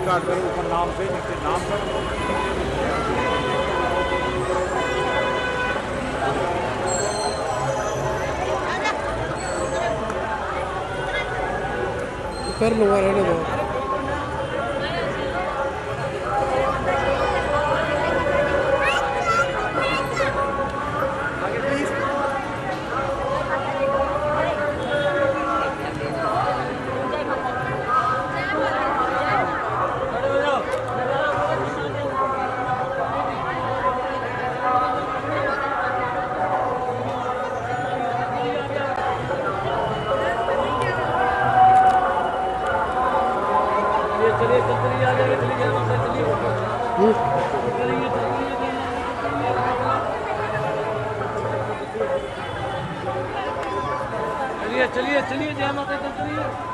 काट कर ऊपर नाम से नीचे नाम कर लूँगा, रहने दो। चलिए चलिए जय माता दी, चलिए।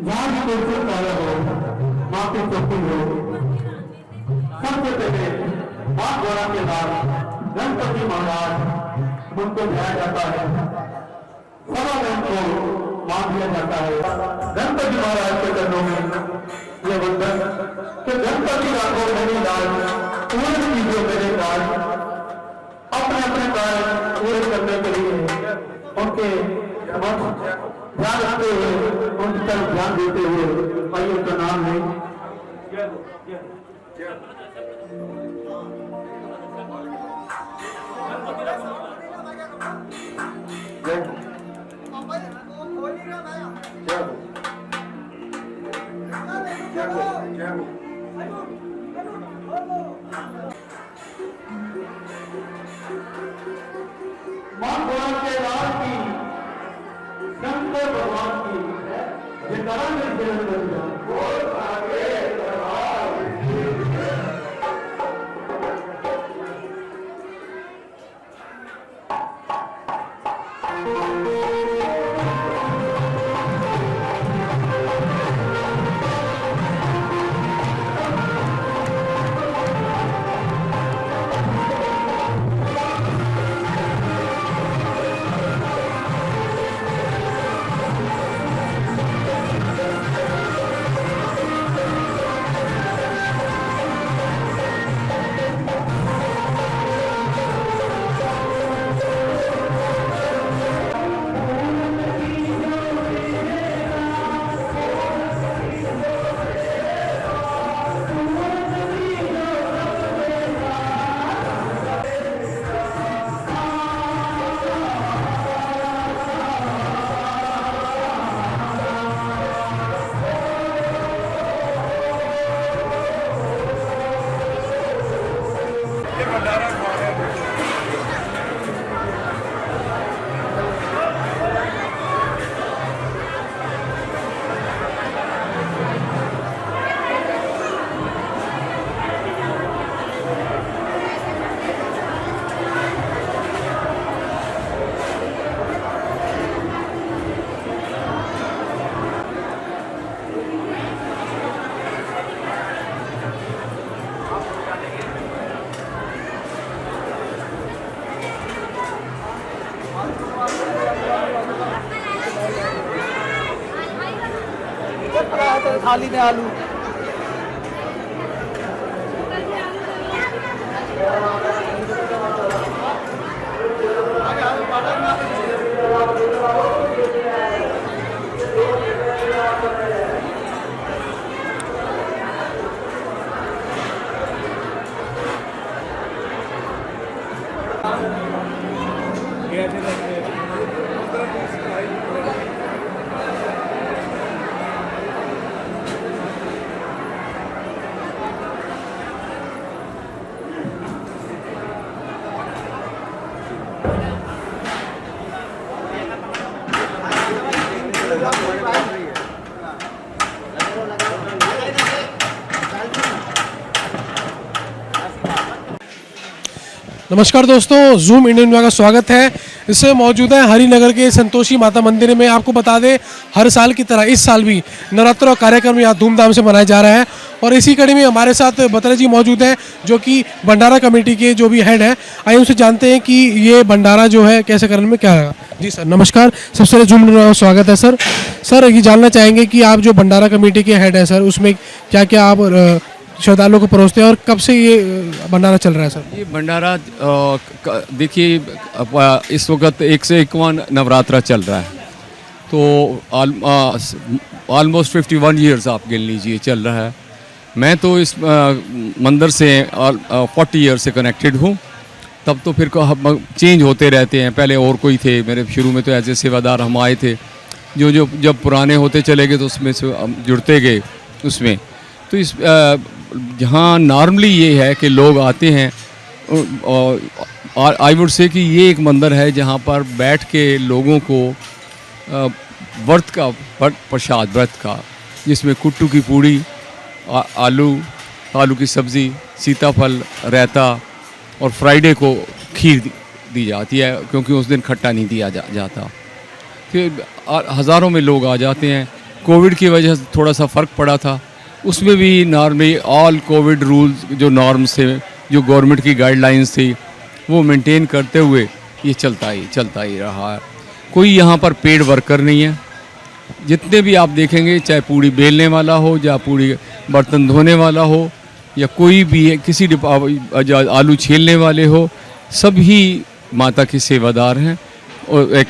वाद को की शक्ति हो। सबसे पहले मां गौरा के बाद गणपति महाराज उनको ध्याया जाता है, सवा दिन को मान दिया जाता है गणपति महाराज के चरणों में ये वंदन कि गणपति राघव मेरी लाज पूर्ण कीजिए मेरे काज। अपने अपने कार्य पूरे करने के लिए उनके ध्यान रखते हुए उनकी तरफ ध्यान देते हुए आइए उनका नाम है मां गौरा के लाल की शंकर भगवान की जयकारा में थाली में आलू नमस्कार दोस्तों, जूम इंडियन इंडिया का स्वागत है। इससे मौजूद है हरिनगर के संतोषी माता मंदिर में। आपको बता दें, हर साल की तरह इस साल भी नवरात्र कार्यक्रम यहाँ धूमधाम से मनाया जा रहा है। और इसी कड़ी में हमारे साथ बत्रा जी मौजूद हैं, जो कि भंडारा कमेटी के जो भी हेड हैं। आइए उनसे जानते हैं कि ये भंडारा जो है कैसे करने में क्या है। जी सर नमस्कार, सबसे पहले जूम इंडिया का स्वागत है सर। सर ये जानना चाहेंगे कि आप जो भंडारा कमेटी के हेड हैं सर, उसमें क्या क्या आप श्रद्धालुओं को परोसते हैं और कब से ये भंडारा चल रहा है सर? ये भंडारा देखिए इस वक्त 1 से 51 नवरात्रा चल रहा है, तो ऑलमोस्ट 51 ईयर्स आप गिन लीजिए चल रहा है। मैं तो इस मंदिर से 40 ईयर से कनेक्टेड हूँ। तब तो फिर चेंज होते रहते हैं, पहले और कोई थे मेरे शुरू में, तो ऐसे सेवादार हम आए थे जो जो जब पुराने होते चले गए तो उसमें से जुड़ते गए उसमें। तो इस जहाँ नॉर्मली ये है कि लोग आते हैं, और आई वुड से कि ये एक मंदिर है जहाँ पर बैठ के लोगों को व्रत का प्रसाद व्रत का, जिसमें कुट्टू की पूड़ी, आलू की सब्ज़ी, सीताफल, रायता और फ्राइडे को खीर दी जाती है, क्योंकि उस दिन खट्टा नहीं दिया जाता। फिर हज़ारों में लोग आ जाते हैं। कोविड की वजह से थोड़ा सा फ़र्क पड़ा था, उसमें भी नॉर्मली ऑल कोविड रूल्स जो नॉर्म्स थे, जो गवर्नमेंट की गाइडलाइंस थी, वो मेंटेन करते हुए ये चलता ही रहा है। कोई यहाँ पर पेड वर्कर नहीं है। जितने भी आप देखेंगे, चाहे पूड़ी बेलने वाला हो या पूड़ी बर्तन धोने वाला हो या कोई भी किसी आलू छीलने वाले हो, सभी माता के सेवादार हैं और एक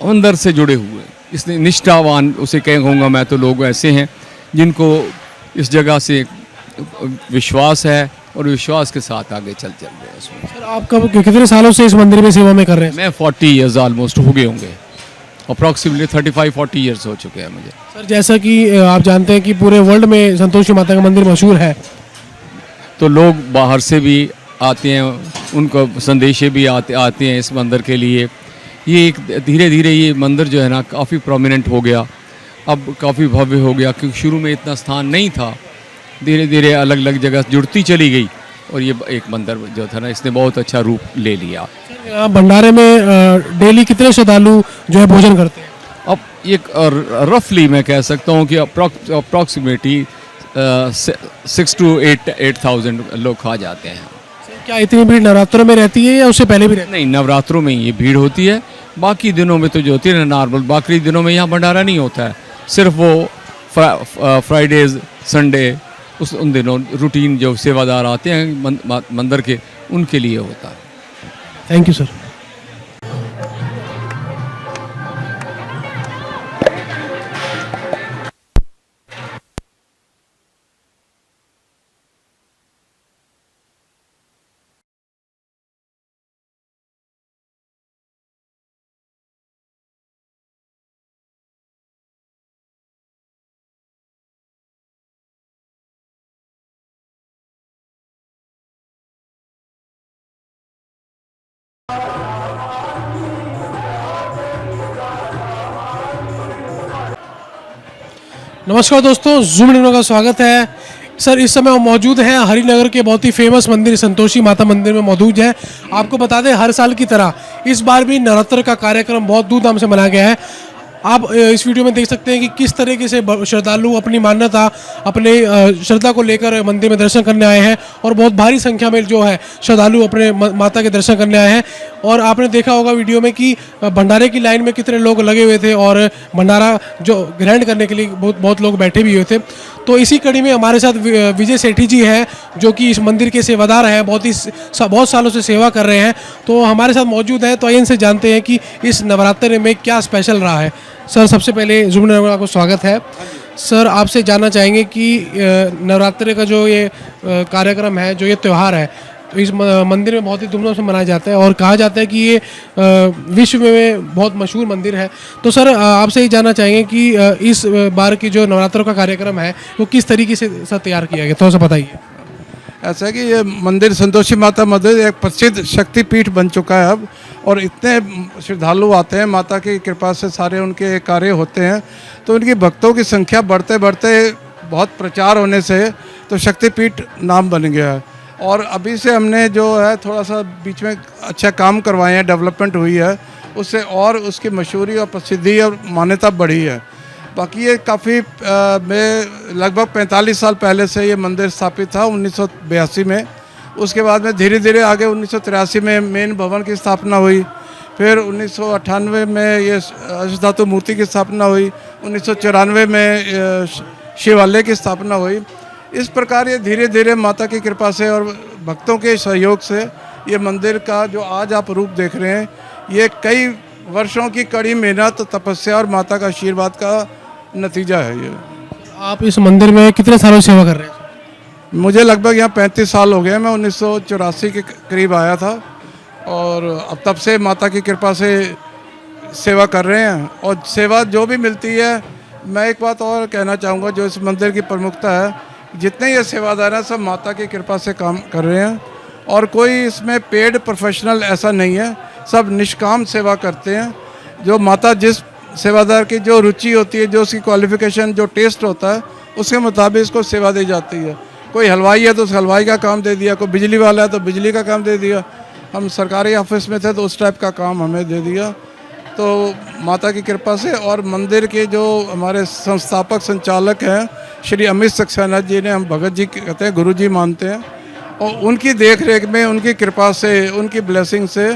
अंदर से जुड़े हुए, इसलिए निष्ठावान उसे कहूँगा मैं। तो लोग ऐसे हैं जिनको इस जगह से विश्वास है और विश्वास के साथ आगे चल रहे हैं उसमें। सर आप कब कितने सालों से इस मंदिर में सेवा में कर रहे हैं? मैं 40 ईयर्स ऑलमोस्ट हो गए होंगे, अप्रॉक्सीमेटली 35-40 ईयर्स हो चुके हैं मुझे। सर जैसा कि आप जानते हैं कि पूरे वर्ल्ड में संतोषी माता का मंदिर मशहूर है, तो लोग बाहर से भी आते हैं, उनको संदेशे भी आते हैं इस मंदिर के लिए। ये एक धीरे धीरे ये मंदिर जो है ना काफ़ी प्रोमिनेंट हो गया, अब काफ़ी भव्य हो गया, क्योंकि शुरू में इतना स्थान नहीं था। धीरे धीरे अलग अलग जगह जुड़ती चली गई और ये एक मंदिर जो था ना, इसने बहुत अच्छा रूप ले लिया। यहाँ भंडारे में डेली कितने श्रद्धालु जो है भोजन करते हैं? अब एक रफली मैं कह सकता हूँ कि अप्रॉक्सीमेटली 6 to 8,000 लोग खा जाते हैं। क्या इतनी भीड़ नवरात्रों में रहती है या उससे पहले भी रहती है? नहीं, नवरात्रों में ये भीड़ होती है, बाकी दिनों में तो जो होती है ना नॉर्मल, बाकी दिनों में यहाँ भंडारा नहीं होता है। सिर्फ वो फ्राइडेज संडे उन दिनों रूटीन जो सेवादार आते हैं मंदिर के, उनके लिए होता है। Thank you sir. नमस्कार दोस्तों, जूम न्यूज़ का स्वागत है। सर इस समय हम मौजूद हैं हरिनगर के बहुत ही फेमस मंदिर संतोषी माता मंदिर में मौजूद है। आपको बता दें हर साल की तरह इस बार भी नवरात्र का कार्यक्रम बहुत धूमधाम से मनाया गया है। आप इस वीडियो में देख सकते हैं कि किस तरीके से श्रद्धालु अपनी मान्यता, अपने श्रद्धा को लेकर मंदिर में दर्शन करने आए हैं और बहुत भारी संख्या में जो है श्रद्धालु अपने माता के दर्शन करने आए हैं। और आपने देखा होगा वीडियो में कि भंडारे की लाइन में कितने लोग लगे हुए थे और भंडारा जो ग्रहण करने के लिए बहुत लोग बैठे भी हुए थे। तो इसी कड़ी में हमारे साथ विजय सेठी जी हैं जो कि इस मंदिर के सेवादार हैं, बहुत सालों से सेवा कर रहे हैं। तो हमारे साथ मौजूद हैं, तो आइए इनसे जानते हैं कि इस नवरात्र में क्या स्पेशल रहा है। सर सबसे पहले जूम न्यूज़ को स्वागत है। सर आपसे जानना चाहेंगे कि नवरात्रि का जो ये कार्यक्रम है, जो ये त्यौहार है, तो इस मंदिर में बहुत ही धूमधाम से मनाया जाता है और कहा जाता है कि ये विश्व में बहुत मशहूर मंदिर है। तो सर आपसे ये जानना चाहेंगे कि इस बार की जो नवरात्रों का कार्यक्रम है वो किस तरीके से तैयार किया गया, थोड़ा सा बताइए। ऐसा है कि ये मंदिर संतोषी माता मंदिर एक प्रसिद्ध शक्तिपीठ बन चुका है अब, और इतने श्रद्धालु आते हैं, माता की कृपा से सारे उनके कार्य होते हैं। तो उनकी भक्तों की संख्या बढ़ते बढ़ते बहुत प्रचार होने से तो शक्तिपीठ नाम बन गया है। और अभी से हमने जो है थोड़ा सा बीच में अच्छा काम करवाए हैं, डेवलपमेंट हुई है, उससे और उसकी मशहूरी और प्रसिद्धि और मान्यता बढ़ी है। बाकी ये काफ़ी में लगभग 45 साल पहले से ये मंदिर स्थापित था 1982 में। उसके बाद में धीरे धीरे आगे 1983 में मेन भवन की स्थापना हुई, फिर 1998 में ये अष्टधातु मूर्ति की स्थापना हुई, 1994 में शिवालय की स्थापना हुई। इस प्रकार ये धीरे धीरे माता की कृपा से और भक्तों के सहयोग से ये मंदिर का जो आज आप रूप देख रहे हैं, ये कई वर्षों की कड़ी मेहनत, तपस्या और माता का आशीर्वाद का नतीजा है। ये आप इस मंदिर में कितने सालों से सेवा कर रहे हैं? मुझे लगभग यहाँ 35 साल हो गए। मैं 1984 के करीब आया था और अब तब से माता की कृपा से सेवा कर रहे हैं। और सेवा जो भी मिलती है, मैं एक बात और कहना चाहूँगा जो इस मंदिर की प्रमुखता है, जितने ये सेवादार हैं सब माता की कृपा से काम कर रहे हैं और कोई इसमें पेड प्रोफेशनल ऐसा नहीं है, सब निष्काम सेवा करते हैं। जो माता जिस सेवादार की जो रुचि होती है, जो उसकी क्वालिफिकेशन, जो टेस्ट होता है, उसके मुताबिक इसको सेवा दी जाती है। कोई हलवाई है तो उस हलवाई का काम दे दिया, कोई बिजली वाला है तो बिजली का काम दे दिया, हम सरकारी ऑफिस में थे तो उस टाइप का काम हमें दे दिया। तो माता की कृपा से और मंदिर के जो हमारे संस्थापक संचालक हैं श्री अमित सक्सेना जी ने, हम भगत जी कहते हैं, गुरु जी मानते हैं, और उनकी देख रेख में, उनकी कृपा से, उनकी ब्लेसिंग से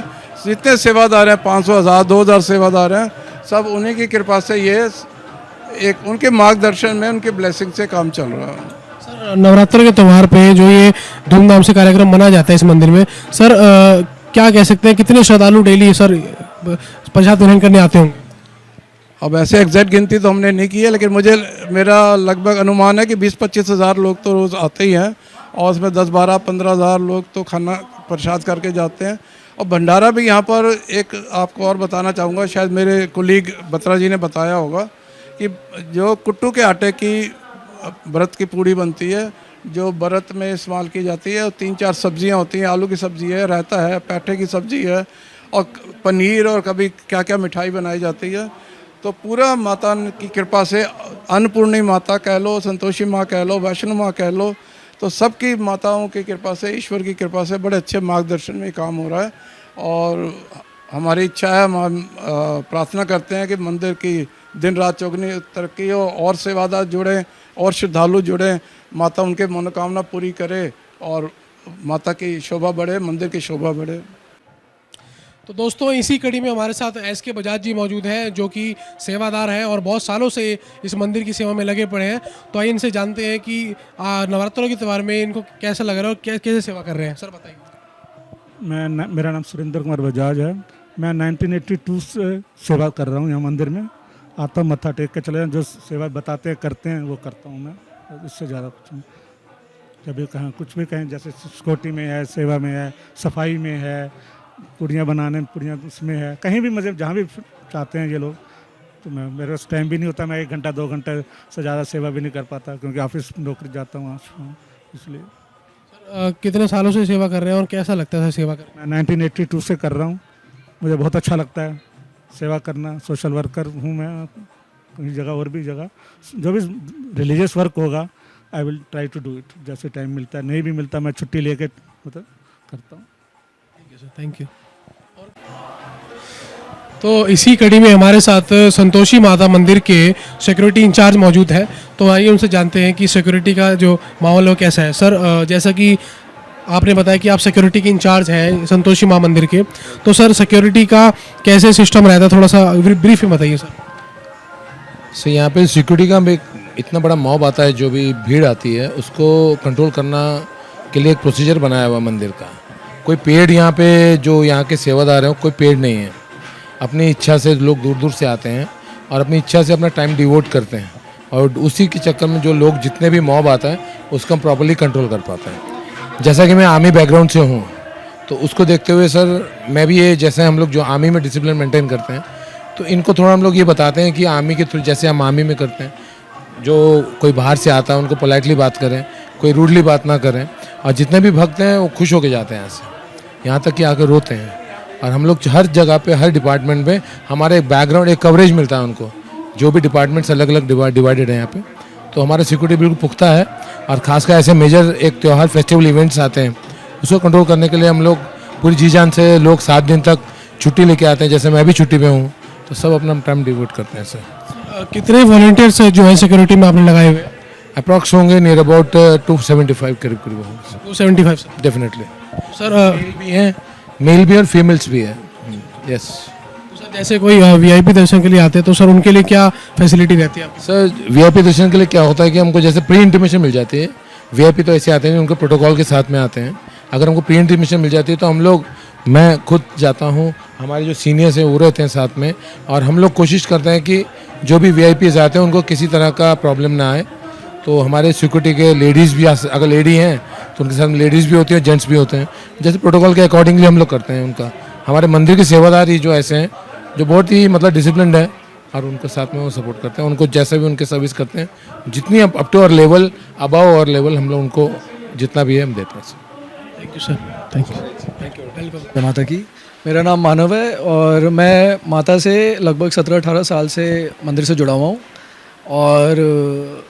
जितने सेवादार हैं, 500, 1000, 2000 सेवादार हैं, सब उन्हीं की कृपा से ये एक उनके मार्गदर्शन में, उनके ब्लेसिंग से काम चल रहा है। सर नवरात्र के त्यौहार पे जो ये धूमधाम से कार्यक्रम मनाया जाता है इस मंदिर में, सर क्या कह सकते हैं कितने श्रद्धालु डेली सर प्रसाद ग्रहण करने आते होंगे? अब ऐसे एग्जैक्ट गिनती तो हमने नहीं की है, लेकिन मेरा लगभग अनुमान है कि 20-25 हज़ार लोग तो रोज़ आते ही हैं, और उसमें 10-12-15 हज़ार लोग तो खाना प्रसाद करके जाते हैं। और भंडारा भी यहाँ पर, एक आपको और बताना चाहूँगा, शायद मेरे कुलीग बत्रा जी ने बताया होगा कि जो कुट्टू के आटे की व्रत की पूड़ी बनती है, जो व्रत में इस्तेमाल की जाती है, और 3-4 सब्जियाँ होती हैं, आलू की सब्ज़ी है, रायता है, पैठे की सब्ज़ी है, और पनीर, और कभी क्या क्या मिठाई बनाई जाती है। तो पूरा माता की कृपा से, अन्नपूर्णी माता कह लो, संतोषी माँ कह लो, वैष्णो माँ कह लो, तो सबकी माताओं की कृपा से, ईश्वर की कृपा से बड़े अच्छे मार्गदर्शन में काम हो रहा है। और हमारी इच्छा है, हम प्रार्थना करते हैं कि मंदिर की दिन रात चौगुनी तरक्की हो, और सेवादार जुड़ें, और श्रद्धालु जुड़ें, माता उनके मनोकामना पूरी करे, और माता की शोभा बढ़े, मंदिर की शोभा बढ़े। तो दोस्तों इसी कड़ी में हमारे साथ एस के बजाज जी मौजूद हैं, जो कि सेवादार हैं और बहुत सालों से इस मंदिर की सेवा में लगे पड़े हैं। तो आइए इनसे जानते हैं कि नवरात्रों के त्यौहार में इनको कैसा लग रहा है और कैसे सेवा कर रहे हैं। सर बताइए। मेरा नाम सुरेंद्र कुमार बजाज है। मैं 1982 से सेवा कर रहा हूँ यहाँ मंदिर में। आता हूँ, मत्था टेक के चले जाऊँ, जो सेवा बताते हैं करते हैं वो करता हूँ मैं, इससे ज़्यादा कुछ नहीं। जब भी कहें, कुछ भी कहें, जैसे सिक्योरिटी में है, सेवा में है, सफाई में है, पूड़ियाँ बनाने में, पूड़ियाँ उसमें है, कहीं भी मुझे जहाँ भी चाहते हैं ये लोग। तो मेरे पास टाइम भी नहीं होता, मैं 1 घंटा 2 घंटे से ज़्यादा सेवा भी नहीं कर पाता, क्योंकि ऑफिस नौकरी जाता हूँ इसलिए। कितने सालों से सेवा कर रहे हैं और कैसा लगता है सेवा कर? मैं 1982 से कर रहा हूँ, मुझे बहुत अच्छा लगता है सेवा करना। सोशल वर्कर हूँ मैं, कहीं जगह और भी जगह जो भी रिलीजियस वर्क होगा, I will try to do it. जैसे टाइम मिलता है, नहीं भी मिलता, मैं छुट्टी लेके मतलब करता हूँ। Thank you. तो इसी कड़ी में हमारे साथ संतोषी माता मंदिर के सिक्योरिटी इंचार्ज मौजूद है। तो आइए उनसे जानते हैं कि सिक्योरिटी का जो माहौल है कैसा है। सर जैसा कि आपने बताया कि आप सिक्योरिटी के इंचार्ज हैं संतोषी माँ मंदिर के, तो सर सिक्योरिटी का कैसे सिस्टम रहता है, थोड़ा सा ब्रीफ में बताइए सर। सो यहाँ पे सिक्योरिटी का भी इतना बड़ा मॉब आता है, जो भी भीड़ आती है उसको कंट्रोल करना के लिए एक प्रोसीजर बनाया हुआ मंदिर का। कोई पेड यहाँ पे जो यहाँ के सेवादार हैं, कोई पेड नहीं है। अपनी इच्छा से लोग दूर दूर से आते हैं और अपनी इच्छा से अपना टाइम डिवोट करते हैं, और उसी के चक्कर में जो लोग, जितने भी मॉब आता है उसको हम प्रॉपर्ली कंट्रोल कर पाते हैं। जैसा कि मैं आर्मी बैकग्राउंड से हूँ, तो उसको देखते हुए सर मैं भी ये, जैसे हम लोग जो आर्मी में डिसिप्लिन मेंटेन करते हैं, तो इनको थोड़ा हम लोग ये बताते हैं कि आर्मी के थ्रू जैसे हम आर्मी में करते हैं, जो कोई बाहर से आता है उनको पोलाइटली बात करें, कोई रूडली बात ना करें, और जितने भी भक्त हैं वो खुश होके जाते हैं यहाँ से, यहाँ तक कि आकर रोते हैं। और हम लोग हर जगह पे, हर डिपार्टमेंट में हमारा एक बैकग्राउंड, एक कवरेज मिलता है उनको, जो भी डिपार्टमेंट्स अलग अलग डिवाइडेड हैं यहाँ पे। तो हमारा सिक्योरिटी बिल्कुल पुख्ता है, और खासकर ऐसे मेजर एक त्यौहार फेस्टिवल इवेंट्स आते हैं, उसको कंट्रोल करने के लिए हम लोग पूरी जी जान से, लोग 7 दिन तक छुट्टी लेके आते हैं, जैसे मैं भी छुट्टी पे हूँ, तो सब अपना टाइम डिवोट करते हैं सर। कितने वॉलंटियर्स जो है सिक्योरिटी में आपने लगाए हुए? अप्रॉक्स होंगे नियर अबाउट 275 करीब होंगे। 275 सर। डेफिनेटली सर भी हैं, मेल भी और फीमेल्स भी है। यस सर, जैसे कोई वीआईपी दर्शन के लिए आते हैं तो सर उनके लिए क्या फैसिलिटी रहती है? सर वीआईपी दर्शन के लिए क्या होता है कि हमको जैसे प्री इंटीमेशन मिल जाती है। वीआईपी तो ऐसे आते हैं, उनके प्रोटोकॉल के साथ में आते हैं। अगर हमको प्री इंटीमेशन मिल जाती है तो हम लोग, मैं खुद जाता हूँ, हमारे जो सीनियर्स हैं वो रहते हैं साथ में, और हम लोग कोशिश करते हैं कि जो भी वीआईपीज आते हैं उनको किसी तरह का प्रॉब्लम ना आए। तो हमारे सिक्योरिटी के लेडीज़ भी, अगर लेडी हैं तो उनके साथ लेडीज़ भी होती हैं, जेंट्स भी होते हैं, जैसे प्रोटोकॉल के अकॉर्डिंगली हम लोग करते हैं उनका। हमारे मंदिर के सेवादार ही जो ऐसे हैं, जो बहुत ही मतलब डिसिप्लिन्ड है, और उनके साथ में वो सपोर्ट करते हैं, उनको जैसे भी उनके सर्विस करते हैं, जितनी अप टू और लेवल, अबाव और लेवल हम लोग उनको जितना भी है हम देते हैं sir. Thank you sir. Thank you. Welcome. माता की। मेरा नाम मानव है और मैं माता से लगभग 17-18 साल से मंदिर से जुड़ा हुआ हूँ, और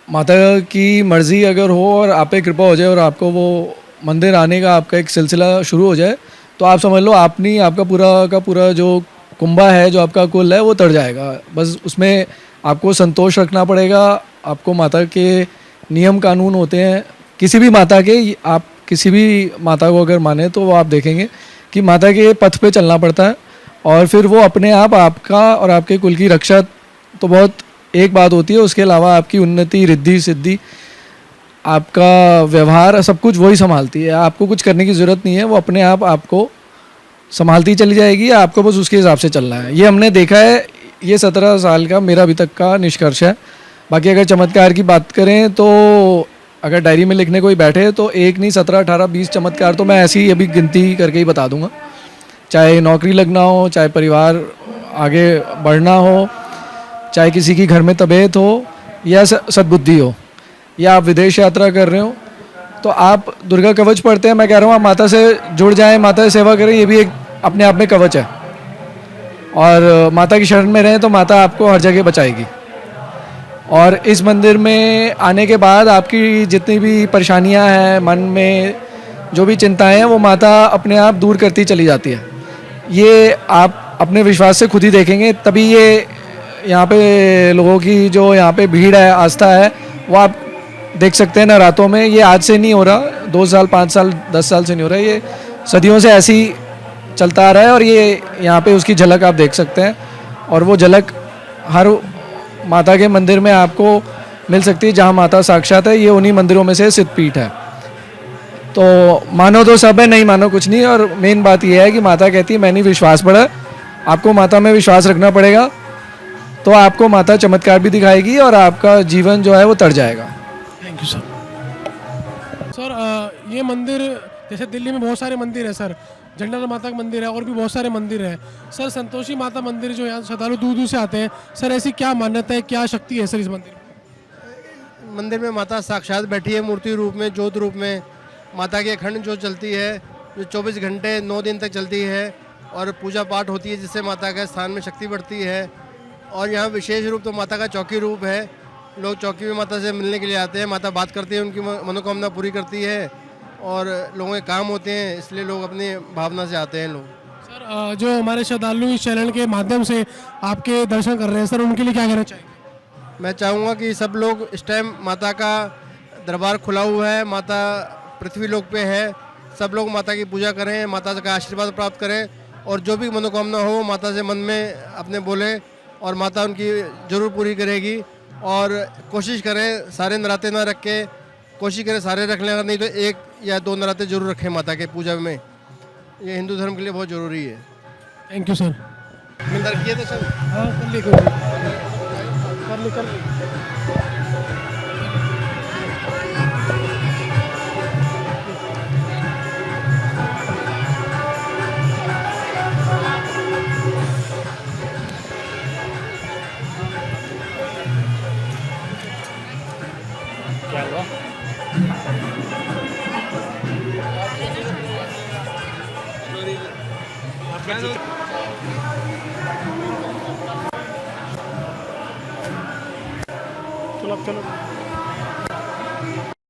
माता की मर्ज़ी अगर हो और आप पे कृपा हो जाए और आपको वो मंदिर आने का आपका एक सिलसिला शुरू हो जाए, तो आप समझ लो आपका पूरा का पूरा जो कुंभा है, जो आपका कुल है, वो तर जाएगा। बस उसमें आपको संतोष रखना पड़ेगा, आपको माता के नियम कानून होते हैं किसी भी माता के। आप किसी भी माता को अगर माने तो वो आप देखेंगे कि माता के पथ पे चलना पड़ता है, और फिर वो अपने आप आपका और आपके कुल की रक्षा तो बहुत एक बात होती है, उसके अलावा आपकी उन्नति, रिद्धि सिद्धि, आपका व्यवहार, सब कुछ वही संभालती है। आपको कुछ करने की ज़रूरत नहीं है, वो अपने आप आपको संभालती चली जाएगी, आपको बस उसके हिसाब से चलना है। ये हमने देखा है, ये 17 साल का मेरा अभी तक का निष्कर्ष है। बाकी अगर चमत्कार की बात करें तो अगर डायरी में लिखने कोई बैठे तो एक नहीं 17, 18, 20 चमत्कार तो मैं ऐसे ही अभी गिनती करके ही बता दूंगा। चाहे नौकरी लगना हो, चाहे परिवार आगे बढ़ना हो, चाहे किसी की घर में तबीयत हो, या सद्बुद्धि हो, या आप विदेश यात्रा कर रहे हो, तो आप दुर्गा कवच पढ़ते हैं। मैं कह रहा हूँ आप माता से जुड़ जाएं, माता की सेवा करें, ये भी एक अपने आप में कवच है। और माता की शरण में रहें तो माता आपको हर जगह बचाएगी। और इस मंदिर में आने के बाद आपकी जितनी भी परेशानियां हैं, मन में जो भी चिंताएं हैं, वो माता अपने आप दूर करती चली जाती है। ये आप अपने विश्वास से खुद ही देखेंगे, तभी ये यहाँ पे लोगों की जो यहाँ पे भीड़ है, आस्था है, वो आप देख सकते हैं नवरात्रों में। ये आज से नहीं हो रहा, 2 साल, 5 साल, 10 साल से नहीं हो रहा, ये सदियों से ऐसे ही चलता आ रहा है। और ये यहाँ पे उसकी झलक आप देख सकते हैं, और वो झलक हर माता के मंदिर में आपको मिल सकती है जहाँ माता साक्षात है। ये उन्हीं मंदिरों में से सिद्धपीठ है। तो मानो तो सब है, नहीं मानो कुछ नहीं। और मेन बात यह है कि माता कहती है मैंने विश्वास पड़ा, आपको माता में विश्वास रखना पड़ेगा, तो आपको माता चमत्कार भी दिखाएगी और आपका जीवन जो है वो तर जाएगा। Thank you sir. सर ये मंदिर, जैसे दिल्ली में बहुत सारे मंदिर है सर, झंडा माता का मंदिर है और भी बहुत सारे मंदिर है सर। संतोषी माता मंदिर जो यहाँ श्रद्धालु दूर दूर से आते हैं सर, ऐसी क्या मान्यता है, क्या शक्ति है सर इस मंदिर में? मंदिर में माता साक्षात बैठी है, मूर्ति रूप में, ज्योत रूप में। माता की अखंड ज्योत चलती है जो 24 घंटे 9 दिन तक चलती है, और पूजा पाठ होती है जिससे माता का स्थान में शक्ति बढ़ती है। और यहाँ विशेष रूप तो माता का चौकी रूप है। लोग चौकी में माता से मिलने के लिए आते हैं, माता बात करती है, उनकी मनोकामना पूरी करती है, और लोगों के काम होते हैं, इसलिए लोग अपनी भावना से आते हैं लोग। सर जो हमारे श्रद्धालु इस चैनल के माध्यम से आपके दर्शन कर रहे हैं सर, उनके लिए क्या कहना चाहेंगे? मैं चाहूँगा कि सब लोग इस टाइम माता का दरबार खुला हुआ है, माता पृथ्वी लोक पे है, सब लोग माता की पूजा करें, माता का आशीर्वाद प्राप्त करें, और जो भी मनोकामना हो माता से मन में अपने बोले, और माता उनकी ज़रूर पूरी करेगी। और कोशिश करें सारे नराते ना रख के, कोशिश करें सारे रख लें, अगर नहीं तो 1 या 2 नराते जरूर रखें माता के पूजा में। ये हिंदू धर्म के लिए बहुत ज़रूरी है। Thank you sir. मिलकर किए थे सर। हाँ कर ली कर ली। चलो अब चलो।